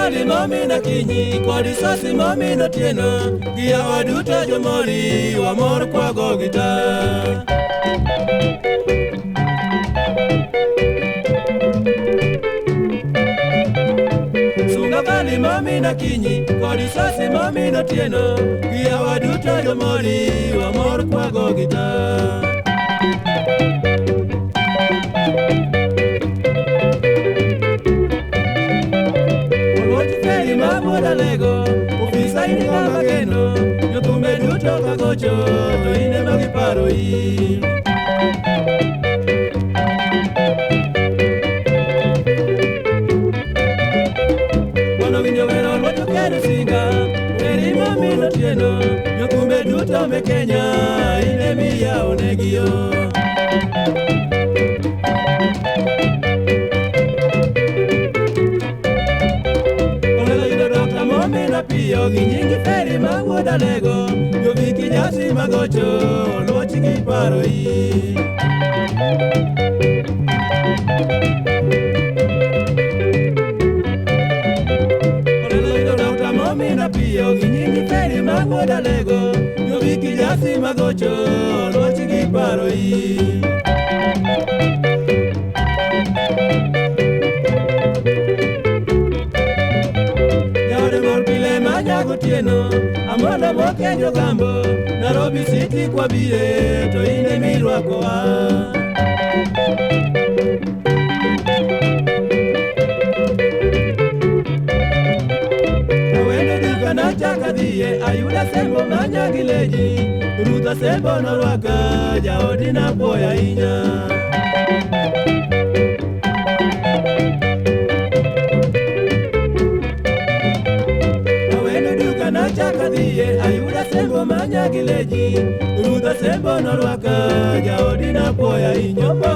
bali mami na kinyi kod risasi mami no tieno gi yawa duto jomori wamor kwago gita. Sunga bali mami na kinyi kod risasi mami no tieno gi yawa duto jomori wamor kwago gita. Lego, ufisa ini kama keno, nyotume duto kagocho, to ine magiparo i. Wano winyo weno lwato keno singa, eri mami no tieno, nyotume duto me Kenya, ine miya onegio. Piyo gi nyingi feri ma wuoda lego, joviki nyasi magocho, luochi gi paro i. Olelo ido dokta momi na piyo gi nyingi feri ma wuoda lego, joviki nyasi magocho, luochi gi paro i. Gotieno, amoda mokenjo gambo, Nairobi City kwa bire, to ine mirwako wa. Awendo duka na chaka dhiye, ayuda sembo manya gileji, Ruta sembo norwaka, jaodi na boya inya. Ayuda sembo manya gileji, Ruta sembo norwaka, jaodi na poya inyopo.